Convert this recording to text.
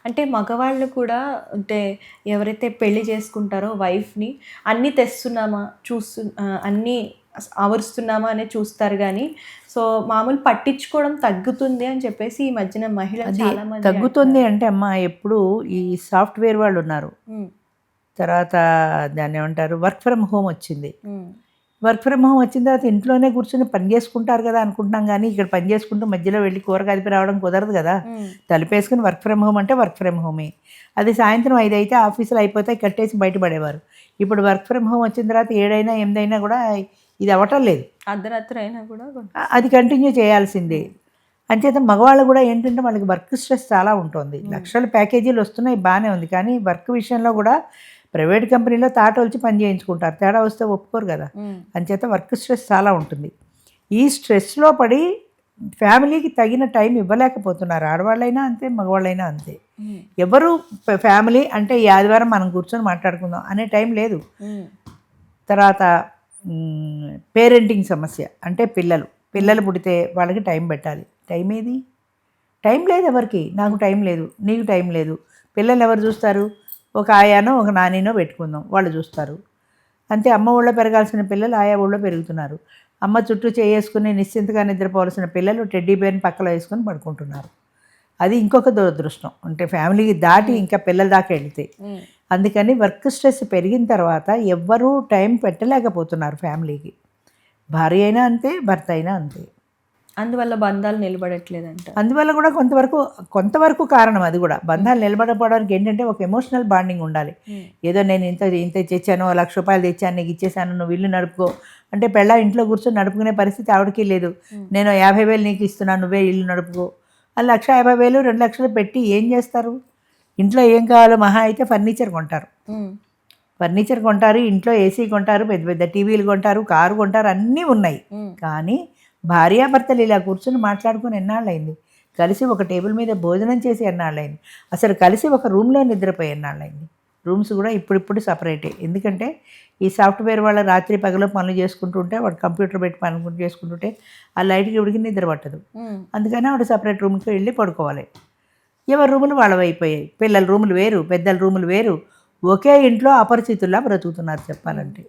అంటే మగవాళ్ళు కూడా అంటే ఎవరైతే పెళ్లి చేసుకుంటారో వైఫ్‌ని అన్నీ తెస్తున్నామా, అన్నీ అమరుస్తున్నామా అనే చూస్తారు గానీ, సో, మామూలు పట్టించుకోవడం తగ్గుతుంది అని చెప్పేసి ఈ మధ్యన మహిళలు అది చాలామంది తగ్గుతుంది అంటున్నారు. అంటే అమ్మ ఎప్పుడు ఈ సాఫ్ట్‌వేర్ వాళ్ళున్నారు. హ్మ్. తర్వాత దాన్నేమంటారు వర్క్ ఫ్రమ్ హోమ్ వచ్చింది. హ్మ్. వర్క్ ఫ్రమ్ హోమ్ వచ్చిన తర్వాత ఇంట్లోనే కూర్చొని పని చేసుకుంటారు కదా అనుకుంటున్నాం గానీ, ఇక్కడ పని చేసుకుంటూ మధ్యలో వెళ్ళి కూర కదిపి రావడం కుదరదు కదా! హ్మ్. తలుపేసుకొని వర్క్ ఫ్రమ్ హోమ్ అంటే వర్క్ ఫ్రమ్ హోమే. అది సాయంత్రం 5 అయితే ఆఫీసులు అయిపోతాయి కట్టేసి బయట పడేవారు. ఇప్పుడు వర్క్ ఫ్రమ్ హోమ్ వచ్చిన తర్వాత 7 అయినా, 8 అయినా కూడా ఇది అవ్వటం లేదు. అర్ధరాత్రి అయినా కూడా అది కంటిన్యూ చేయాల్సిందే. అంచేత మగవాళ్ళు కూడా ఏంటంటే వాళ్ళకి వర్క్ స్ట్రెస్ చాలా ఉంటుంది. లక్షల ప్యాకేజీలు వస్తున్నాయి బానే ఉంది. కానీ వర్క్ విషయంలో కూడా ప్రైవేట్ కంపెనీలో తాటొలిచి పని చేయించుకుంటారు. తేడా వస్తే ఒప్పుకోరు కదా! హ్మ్. అంచేత వర్క్ స్ట్రెస్ చాలా ఉంటుంది. ఈ స్ట్రెస్‌లో పడి ఫ్యామిలీకి తగిన టైం ఇవ్వలేకపోతున్నారు. ఆడవాళ్ళైనా అంతే, మగవాళ్ళైనా అంతే. హ్మ్. ఎవరు ఫ్యామిలీ అంటే ఈ ఆదివారం మనం కూర్చొని మాట్లాడుకుందాం అనే టైం లేదు. హ్మ్. తర్వాత పేరెంటింగ్ సమస్య అంటే పిల్లలు పుడితే వాళ్ళకి టైం పెట్టాలి. టైం ఏది? టైం లేదు ఎవరికి. నాకు టైం లేదు, నీకు టైం లేదు. పిల్లల్ని ఎవరు చూస్తారు? ఒక ఆయానో ఒక నానినో పెట్టుకుందాం, వాళ్ళు చూస్తారు. అంతే. అమ్మ ఒళ్ళో పెరగాల్సిన పిల్లలు ఆయా ఒళ్ళో పెరుగుతున్నారు. అమ్మ చుట్టూ చేసుకుని నిశ్చింతగా నిద్రపోవాల్సిన పిల్లలు టెడ్డీ బేర్ని పక్కలో వేసుకొని పడుకుంటున్నారు. అది ఇంకొక దురదృష్టం. అంటే ఫ్యామిలీకి దాటి ఇంకా పిల్లల దాకా వెళితే. హ్మ్. అందుకని వర్క్ స్ట్రెస్ పెరిగిన తర్వాత ఎవ్వరూ టైం పెట్టలేకపోతున్నారు ఫ్యామిలీకి. భార్య అయినా అంతే, భర్త అయినా అంతే. అందువల్ల బంధాలు నిలబడట్లేదంట. అందువల్ల కూడా కొంతవరకు కారణం అది కూడా. బంధాలు నిలబడకపోవడానికి ఏంటంటే ఒక ఎమోషనల్ బాండింగ్ ఉండాలి. హ్మ్. ఏదో నేను ఇంత ఇంత తెచ్చాను, రూ. 1,00,000 తెచ్చాను, నీకు ఇచ్చేసాను, నువ్వు ఇల్లు నడుపుకో అంటే పెళ్ళాం ఇంట్లో కూర్చొని నడుపుకునే పరిస్థితి ఆవిడకి లేదు. నేను 50,000 నీకు ఇస్తున్నాను, నువ్వే ఇల్లు నడుపుకో. ఆ 1,50,000, 2,00,000 పెట్టి ఏం చేస్తారు? ఇంట్లో ఏం కావాలో మహా అయితే ఫర్నిచర్ కొంటారు. హ్మ్. ఫర్నిచర్ కొంటారు, ఇంట్లో ఏసీ కొంటారు, పెద్ద పెద్ద టీవీలు కొంటారు, కారు కొంటారు, అన్నీ ఉన్నాయి. హ్మ్. కానీ భార్యాభర్తలు ఇలా కూర్చొని మాట్లాడుకొని ఎన్నాళ్ళైంది? కలిసి ఒక టేబుల్ మీద భోజనం చేసి ఎన్నాళ్ళైంది? అసలు కలిసి ఒక రూమ్‌లో నిద్రపోయి ఎన్నాళ్ళైంది? రూమ్స్ కూడా ఇప్పుడిప్పుడు సపరేటే. ఎందుకంటే ఈ సాఫ్ట్‌వేర్ వాళ్ళ రాత్రి పగలు పనులు చేసుకుంటూ ఉంటే, వాడు కంప్యూటర్ పెట్టి పనులు చేసుకుంటుంటే ఆ లైట్‌కి ఈవిడికి నిద్ర పట్టదు. హ్మ్. అందుకని ఆవిడ సపరేట్ రూమ్‌కి వెళ్ళి పడుకోవాలి. ఎవరి రూములు వాళ్ళవైపోయాయి. పిల్లల రూములు వేరు, పెద్దల రూములు వేరు. ఒకే ఇంట్లో అపరిచితుల్లా బ్రతుకుతున్నారు చెప్పాలంటే.